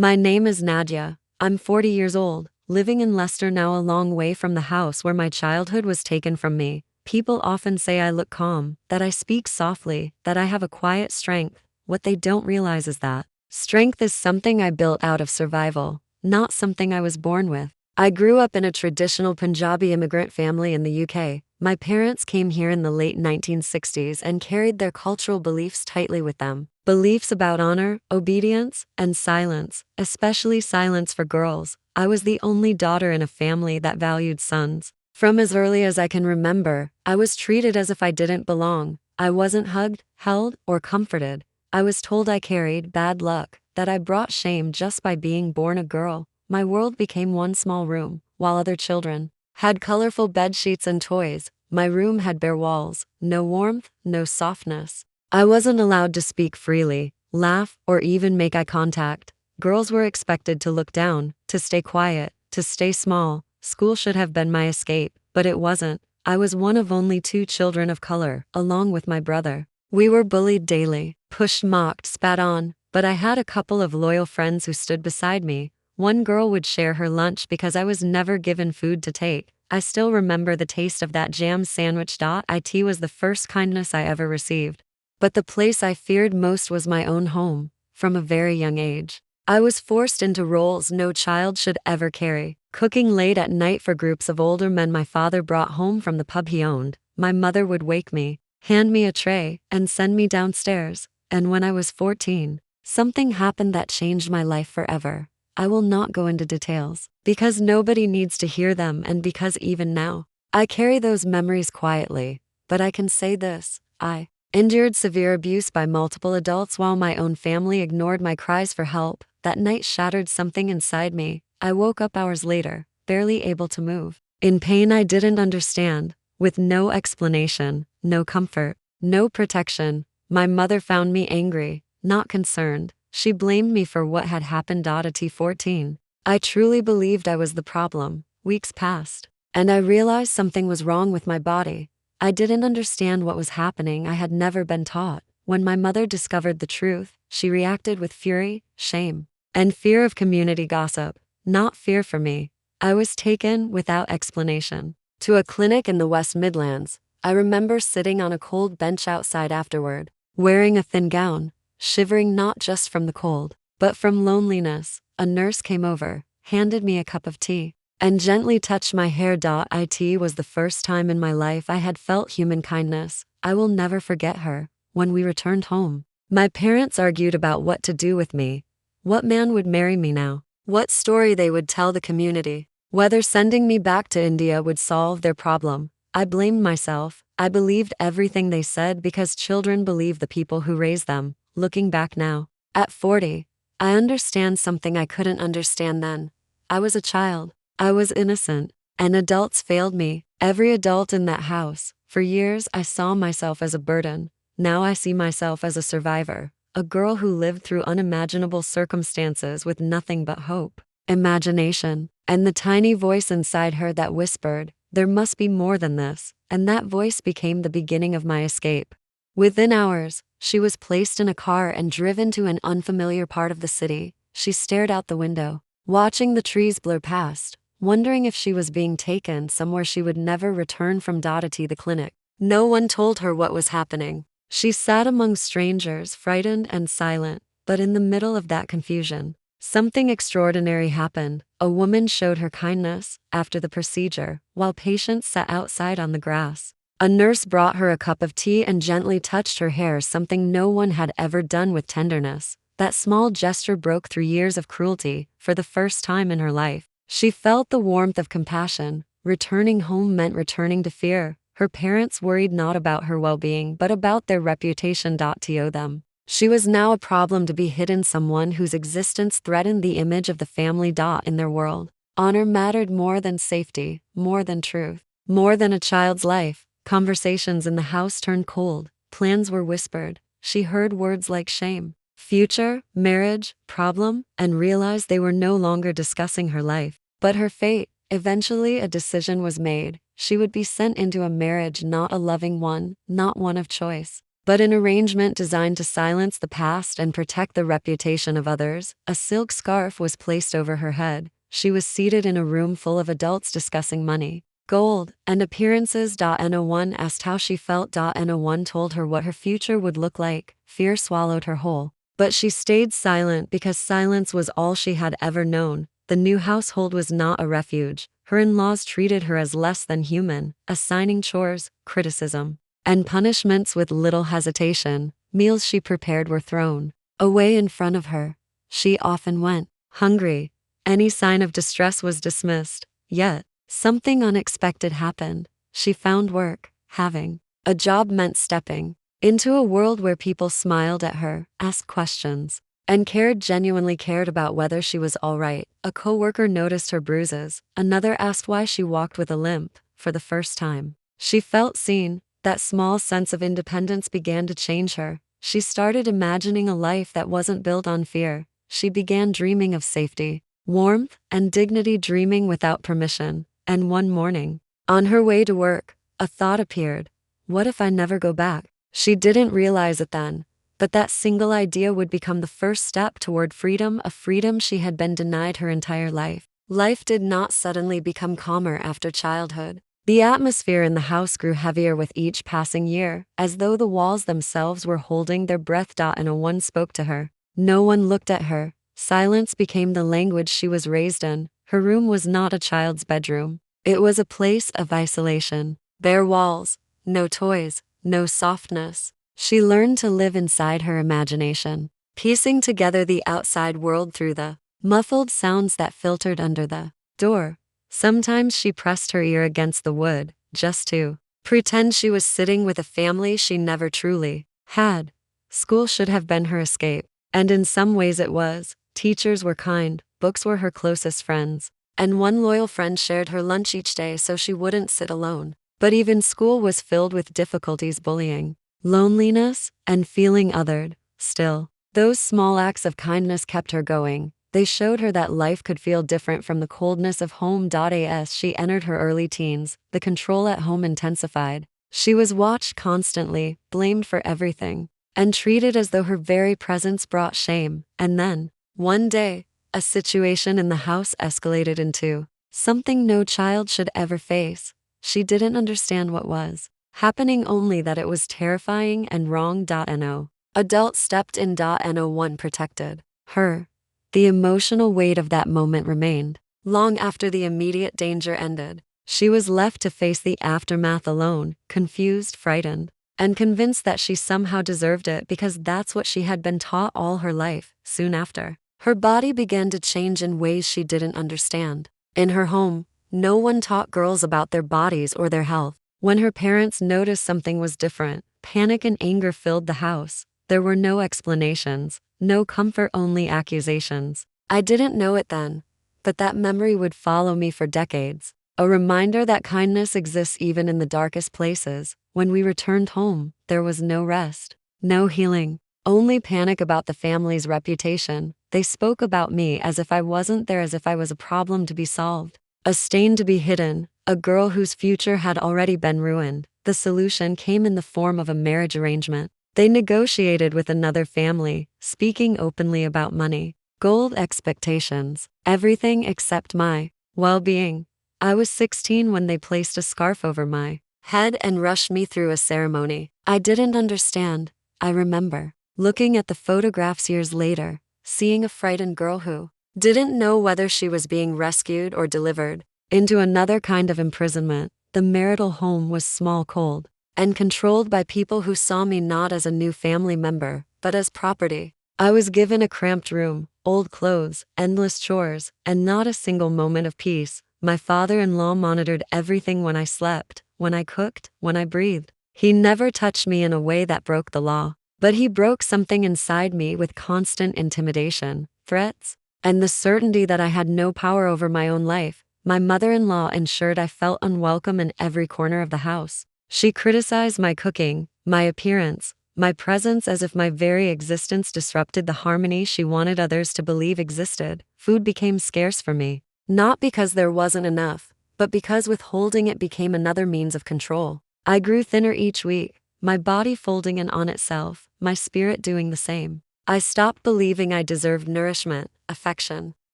My name is Nadia. I'm 40 years old, living in Leicester now, a long way from the house where my childhood was taken from me. People often say I look calm, that I speak softly, that I have a quiet strength. What they don't realize is that strength is something I built out of survival, not something I was born with. I grew up in a traditional Punjabi immigrant family in the UK. My parents came here in the late 1960s and carried their cultural beliefs tightly with them. Beliefs about honor, obedience, and silence, especially silence for girls. I was the only daughter in a family that valued sons. From as early as I can remember, I was treated as if I didn't belong. I wasn't hugged, held, or comforted. I was told I carried bad luck, that I brought shame just by being born a girl. My world became one small room, while other children had colorful bed sheets and toys. My room had bare walls, no warmth, no softness. I wasn't allowed to speak freely, laugh, or even make eye contact. Girls were expected to look down, to stay quiet, to stay small. School should have been my escape, but it wasn't. I was one of only 2 children of color, along with my brother. We were bullied daily, pushed, mocked, spat on, but I had a couple of loyal friends who stood beside me. One girl would share her lunch because I was never given food to take. I still remember the taste of that jam sandwich. It was the first kindness I ever received. But the place I feared most was my own home. From a very young age, I was forced into roles no child should ever carry. Cooking late at night for groups of older men my father brought home from the pub he owned. My mother would wake me, hand me a tray, and send me downstairs. And when I was 14, something happened that changed my life forever. I will not go into details, because nobody needs to hear them, and because even now, I carry those memories quietly. But I can say this: I endured severe abuse by multiple adults while my own family ignored my cries for help. That night shattered something inside me. I woke up hours later, barely able to move, in pain I didn't understand, with no explanation, no comfort, no protection. My mother found me angry, not concerned. She blamed me for what had happened. At 14, I truly believed I was the problem. Weeks passed, and I realized something was wrong with my body. I didn't understand what was happening. I had never been taught. When my mother discovered the truth, she reacted with fury, shame, and fear of community gossip. Not fear for me. I was taken, without explanation, to a clinic in the West Midlands. I remember sitting on a cold bench outside afterward, wearing a thin gown, shivering not just from the cold, but from loneliness. A nurse came over, handed me a cup of tea, and gently touched my hair. It was the first time in my life I had felt human kindness. I will never forget her. When we returned home, my parents argued about what to do with me. What man would marry me now? What story they would tell the community? Whether sending me back to India would solve their problem. I blamed myself. I believed everything they said because children believe the people who raise them. Looking back now, at 40, I understand something I couldn't understand then. I was a child. I was innocent. And adults failed me. Every adult in that house. For years I saw myself as a burden. Now I see myself as a survivor. A girl who lived through unimaginable circumstances with nothing but hope, imagination, and the tiny voice inside her that whispered, "There must be more than this." And that voice became the beginning of my escape. Within hours, she was placed in a car and driven to an unfamiliar part of the city. She stared out the window, watching the trees blur past, wondering if she was being taken somewhere she would never return from. The clinic. No one told her what was happening. She sat among strangers, frightened and silent. But in the middle of that confusion, something extraordinary happened. A woman showed her kindness. After the procedure, while patients sat outside on the grass, a nurse brought her a cup of tea and gently touched her hair, something no one had ever done with tenderness. That small gesture broke through years of cruelty. For the first time in her life, she felt the warmth of compassion. Returning home meant returning to fear. Her parents worried not about her well-being but about their reputation. To them, she was now a problem to be hidden, someone whose existence threatened the image of the family. In their world, honor mattered more than safety, more than truth, more than a child's life. Conversations in the house turned cold. Plans were whispered. She heard words like shame, future, marriage, problem, and realized they were no longer discussing her life, but her fate. Eventually, a decision was made. She would be sent into a marriage, not a loving one, not one of choice, but an arrangement designed to silence the past and protect the reputation of others. A silk scarf was placed over her head. She was seated in a room full of adults discussing money, gold, and appearances. No one asked how she felt. No one told her what her future would look like. Fear swallowed her whole. But she stayed silent because silence was all she had ever known. The new household was not a refuge. Her in-laws treated her as less than human, assigning chores, criticism, and punishments with little hesitation. Meals she prepared were thrown away in front of her. She often went hungry. Any sign of distress was dismissed. Yet, something unexpected happened. She found work. Having a job meant stepping into a world where people smiled at her, asked questions, and genuinely cared about whether she was all right. A coworker noticed her bruises. Another asked why she walked with a limp. For the first time, she felt seen. That small sense of independence began to change her. She started imagining a life that wasn't built on fear. She began dreaming of safety, warmth, and dignity, dreaming without permission. And one morning, on her way to work, a thought appeared. What if I never go back? She didn't realize it then, but that single idea would become the first step toward freedom, a freedom she had been denied her entire life. Life did not suddenly become calmer after childhood. The atmosphere in the house grew heavier with each passing year, as though the walls themselves were holding their breath. No one spoke to her. No one looked at her. Silence became the language she was raised in. Her room was not a child's bedroom. It was a place of isolation. Bare walls, no toys, no softness. She learned to live inside her imagination, piecing together the outside world through the muffled sounds that filtered under the door. Sometimes she pressed her ear against the wood, just to pretend she was sitting with a family she never truly had. School should have been her escape, and in some ways it was. Teachers were kind, books were her closest friends, and one loyal friend shared her lunch each day so she wouldn't sit alone. But even school was filled with difficulties, bullying, loneliness, and feeling othered. Still, those small acts of kindness kept her going. They showed her that life could feel different from the coldness of home. As she entered her early teens, the control at home intensified. She was watched constantly, blamed for everything, and treated as though her very presence brought shame. And then, one day, a situation in the house escalated into something no child should ever face. She didn't understand what was happening, only that it was terrifying and wrong. No adult stepped in. No one protected her. The emotional weight of that moment remained. Long after the immediate danger ended, she was left to face the aftermath alone, confused, frightened, and convinced that she somehow deserved it because that's what she had been taught all her life. Soon after, her body began to change in ways she didn't understand. In her home, no one taught girls about their bodies or their health. When her parents noticed something was different, panic and anger filled the house. There were no explanations, no comfort, only accusations. I didn't know it then, but that memory would follow me for decades. A reminder that kindness exists even in the darkest places. When we returned home, there was no rest, no healing, only panic about the family's reputation. They spoke about me as if I wasn't there, as if I was a problem to be solved, a stain to be hidden, a girl whose future had already been ruined. The solution came in the form of a marriage arrangement. They negotiated with another family, speaking openly about money, gold, expectations, everything except my well-being. I was 16 when they placed a scarf over my head and rushed me through a ceremony. I didn't understand. I remember looking at the photographs years later, seeing a frightened girl who didn't know whether she was being rescued or delivered into another kind of imprisonment. The marital home was small, cold, and controlled by people who saw me not as a new family member, but as property. I was given a cramped room, old clothes, endless chores, and not a single moment of peace. My father-in-law monitored everything: when I slept, when I cooked, when I breathed. He never touched me in a way that broke the law, but he broke something inside me with constant intimidation, threats, and the certainty that I had no power over my own life. My mother-in-law ensured I felt unwelcome in every corner of the house. She criticized my cooking, my appearance, my presence, as if my very existence disrupted the harmony she wanted others to believe existed. Food became scarce for me, not because there wasn't enough, but because withholding it became another means of control. I grew thinner each week, my body folding in on itself, my spirit doing the same. I stopped believing I deserved nourishment, affection,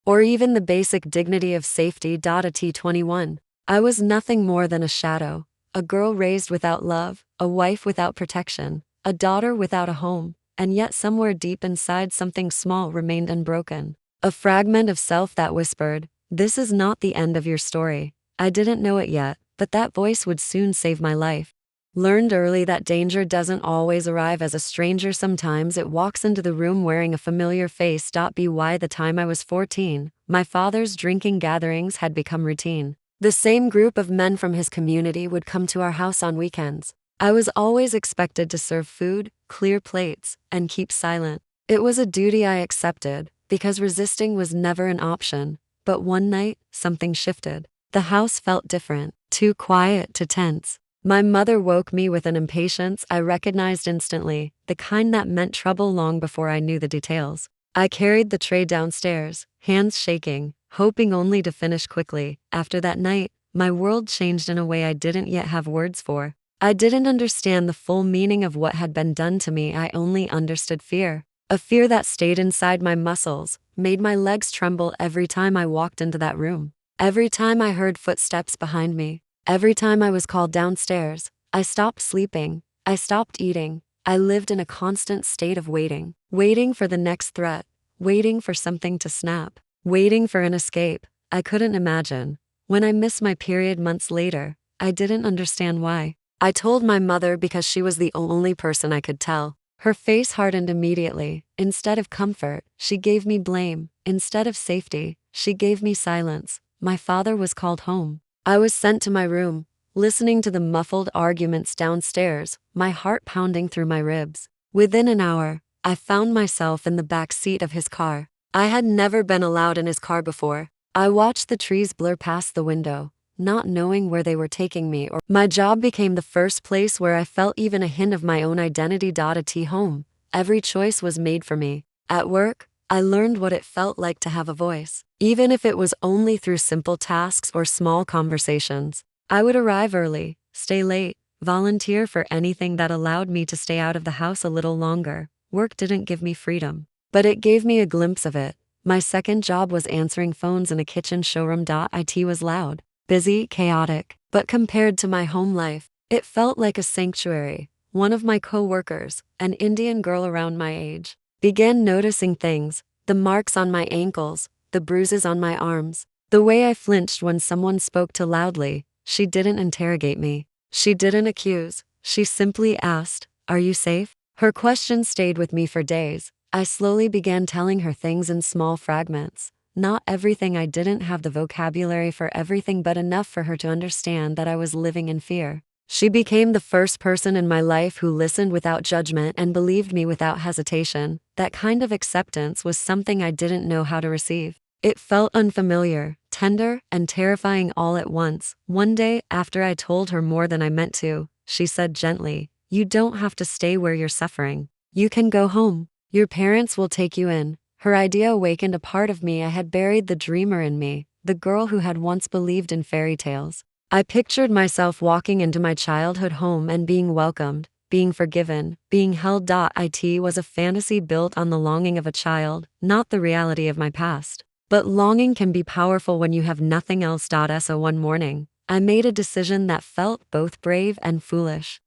or even the basic dignity of safety. At 21, I was nothing more than a shadow, a girl raised without love, a wife without protection, a daughter without a home, and yet somewhere deep inside something small remained unbroken. A fragment of self that whispered, "This is not the end of your story." I didn't know it yet, but that voice would soon save my life. Learned early that danger doesn't always arrive as a stranger, sometimes it walks into the room wearing a familiar face. By the time I was 14, my father's drinking gatherings had become routine. The same group of men from his community would come to our house on weekends. I was always expected to serve food, clear plates, and keep silent. It was a duty I accepted, because resisting was never an option. But one night, something shifted. The house felt different, too quiet, too tense. My mother woke me with an impatience I recognized instantly, the kind that meant trouble long before I knew the details. I carried the tray downstairs, hands shaking, hoping only to finish quickly. After that night, my world changed in a way I didn't yet have words for. I didn't understand the full meaning of what had been done to me. I only understood fear. A fear that stayed inside my muscles, made my legs tremble every time I walked into that room. Every time I heard footsteps behind me. Every time I was called downstairs. I stopped sleeping. I stopped eating. I lived in a constant state of waiting. Waiting for the next threat. Waiting for something to snap. Waiting for an escape I couldn't imagine. When I missed my period months later, I didn't understand why. I told my mother because she was the only person I could tell. Her face hardened immediately. Instead of comfort, she gave me blame. Instead of safety, she gave me silence. My father was called home. I was sent to my room, listening to the muffled arguments downstairs, my heart pounding through my ribs. Within an hour, I found myself in the back seat of his car. I had never been allowed in his car before. I watched the trees blur past the window, not knowing where they were taking me. Or my job became the first place where I felt even a hint of my own identity. At home, every choice was made for me. At work, I learned what it felt like to have a voice, even if it was only through simple tasks or small conversations. I would arrive early, stay late, volunteer for anything that allowed me to stay out of the house a little longer. Work didn't give me freedom, but it gave me a glimpse of it. My second job was answering phones in a kitchen showroom. It was loud, busy, chaotic, but compared to my home life, it felt like a sanctuary. One of my co-workers, an Indian girl around my age, began noticing things, the marks on my ankles, the bruises on my arms, the way I flinched when someone spoke too loudly. She didn't interrogate me. She didn't accuse. She simply asked, "Are you safe?" Her question stayed with me for days. I slowly began telling her things in small fragments. Not everything. I didn't have the vocabulary for everything, but enough for her to understand that I was living in fear. She became the first person in my life who listened without judgment and believed me without hesitation. That kind of acceptance was something I didn't know how to receive. It felt unfamiliar, tender, and terrifying all at once. One day, after I told her more than I meant to, she said gently, "You don't have to stay where you're suffering. You can go home. Your parents will take you in." Her idea awakened a part of me. I had buried the dreamer in me, the girl who had once believed in fairy tales. I pictured myself walking into my childhood home and being welcomed, being forgiven, being held. It was a fantasy built on the longing of a child, not the reality of my past. But longing can be powerful when you have nothing else. So one morning, I made a decision that felt both brave and foolish.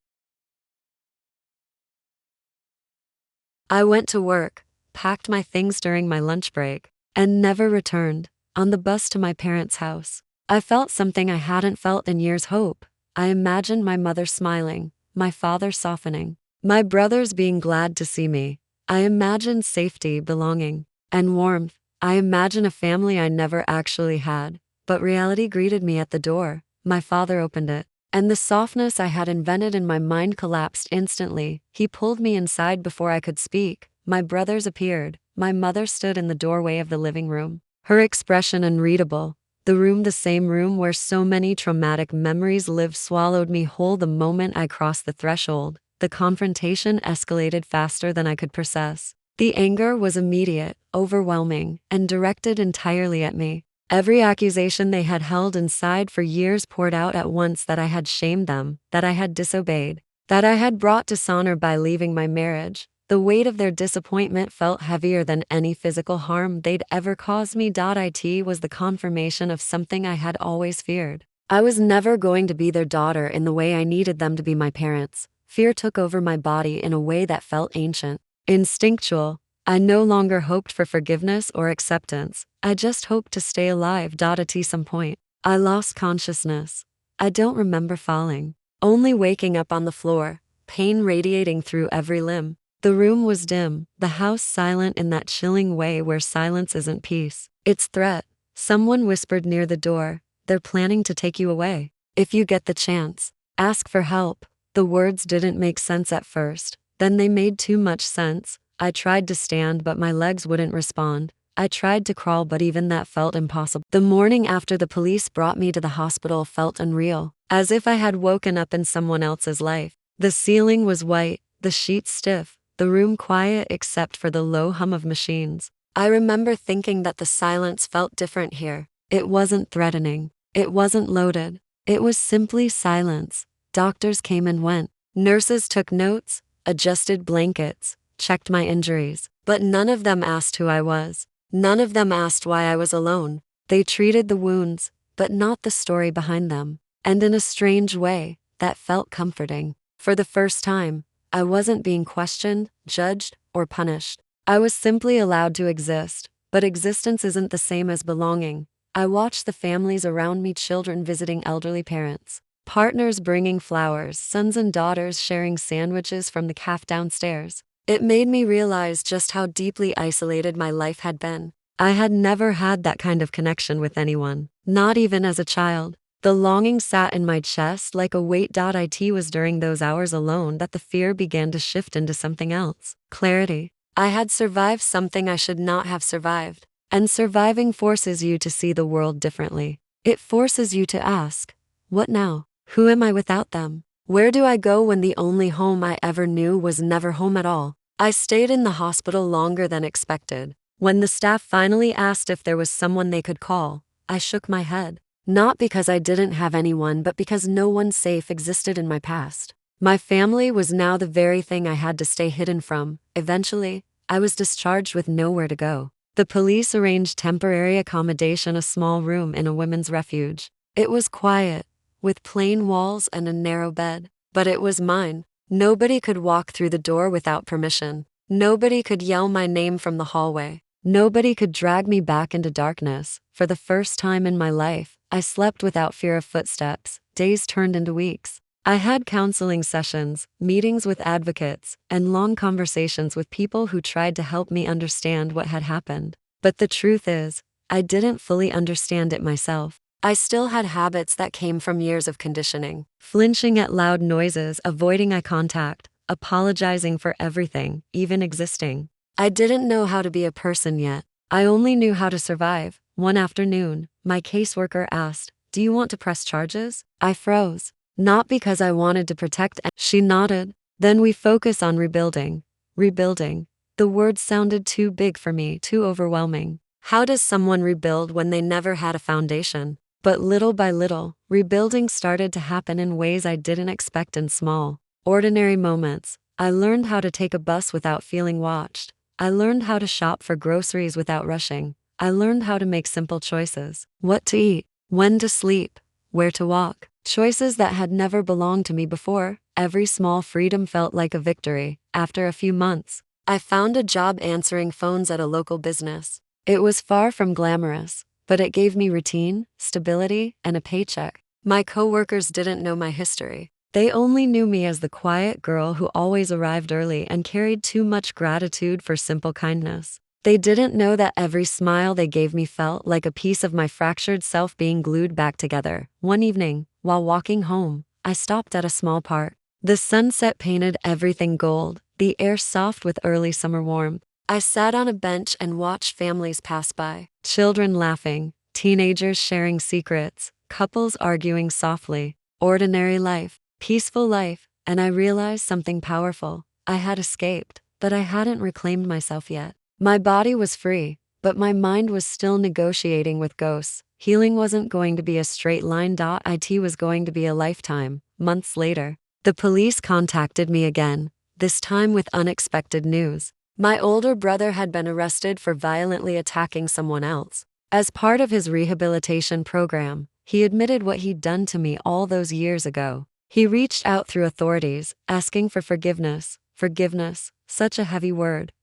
I went to work, packed my things during my lunch break, and never returned. On the bus to my parents' house, I felt something I hadn't felt in years: hope. I imagined my mother smiling, my father softening, my brothers being glad to see me. I imagined safety, belonging, and warmth. I imagined a family I never actually had. But reality greeted me at the door. My father opened it, and the softness I had invented in my mind collapsed instantly. He pulled me inside before I could speak. My brothers appeared. My mother stood in the doorway of the living room, her expression unreadable. The room, the same room where so many traumatic memories lived, swallowed me whole. The moment I crossed the threshold, the confrontation escalated faster than I could process. The anger was immediate, overwhelming, and directed entirely at me. Every accusation they had held inside for years poured out at once: that I had shamed them, that I had disobeyed, that I had brought dishonor by leaving my marriage. The weight of their disappointment felt heavier than any physical harm they'd ever caused me. It was the confirmation of something I had always feared. I was never going to be their daughter in the way I needed them to be my parents. Fear took over my body in a way that felt ancient, instinctual. I no longer hoped for forgiveness or acceptance. I just hoped to stay alive. At some point, I lost consciousness. I don't remember falling, only waking up on the floor, pain radiating through every limb. The room was dim, the house silent in that chilling way where silence isn't peace, it's threat. Someone whispered near the door, "They're planning to take you away. If you get the chance, ask for help." The words didn't make sense at first, then they made too much sense. I tried to stand but my legs wouldn't respond. I tried to crawl but even that felt impossible. The morning after the police brought me to the hospital felt unreal, as if I had woken up in someone else's life. The ceiling was white, the sheets stiff, the room quiet except for the low hum of machines. I remember thinking that the silence felt different here. It wasn't threatening. It wasn't loaded. It was simply silence. Doctors came and went. Nurses took notes, adjusted blankets, checked my injuries, but none of them asked who I was. None of them asked why I was alone. They treated the wounds, but not the story behind them. And in a strange way, that felt comforting. For the first time, I wasn't being questioned, judged, or punished. I was simply allowed to exist, but existence isn't the same as belonging. I watched the families around me, children visiting elderly parents, partners bringing flowers, sons and daughters sharing sandwiches from the cafe downstairs. It made me realize just how deeply isolated my life had been. I had never had that kind of connection with anyone, not even as a child. The longing sat in my chest like a weight. It was during those hours alone that the fear began to shift into something else. Clarity. I had survived something I should not have survived. And surviving forces you to see the world differently. It forces you to ask, what now? Who am I without them? Where do I go when the only home I ever knew was never home at all? I stayed in the hospital longer than expected. When the staff finally asked if there was someone they could call, I shook my head. Not because I didn't have anyone, but because no one safe existed in my past. My family was now the very thing I had to stay hidden from. Eventually, I was discharged with nowhere to go. The police arranged temporary accommodation, a small room in a women's refuge. It was quiet, with plain walls and a narrow bed, but it was mine. Nobody could walk through the door without permission. Nobody could yell my name from the hallway. Nobody could drag me back into darkness. For the first time in my life, I slept without fear of footsteps. Days turned into weeks. I had counseling sessions, meetings with advocates, and long conversations with people who tried to help me understand what had happened. But the truth is, I didn't fully understand it myself. I still had habits that came from years of conditioning. Flinching at loud noises, avoiding eye contact, apologizing for everything, even existing. I didn't know how to be a person yet. I only knew how to survive. One afternoon, my caseworker asked, "Do you want to press charges?" I froze. Not because I wanted to protect. She nodded. "Then we focus on rebuilding." Rebuilding. The word sounded too big for me, too overwhelming. How does someone rebuild when they never had a foundation? But little by little, rebuilding started to happen in ways I didn't expect, in small, ordinary moments. I learned how to take a bus without feeling watched. I learned how to shop for groceries without rushing. I learned how to make simple choices. What to eat, when to sleep, where to walk. Choices that had never belonged to me before. Every small freedom felt like a victory. After a few months, I found a job answering phones at a local business. It was far from glamorous, but it gave me routine, stability, and a paycheck. My coworkers didn't know my history. They only knew me as the quiet girl who always arrived early and carried too much gratitude for simple kindness. They didn't know that every smile they gave me felt like a piece of my fractured self being glued back together. One evening, while walking home, I stopped at a small park. The sunset painted everything gold, the air soft with early summer warmth. I sat on a bench and watched families pass by. Children laughing, teenagers sharing secrets, couples arguing softly. Ordinary life, peaceful life, and I realized something powerful. I had escaped, but I hadn't reclaimed myself yet. My body was free, but my mind was still negotiating with ghosts. Healing wasn't going to be a straight line. It was going to be a lifetime. Months later, The police contacted me again, this time with unexpected news. My older brother had been arrested for violently attacking someone else. As part of his rehabilitation program, he admitted what he'd done to me all those years ago. He reached out through authorities, asking for forgiveness. Forgiveness, such a heavy word.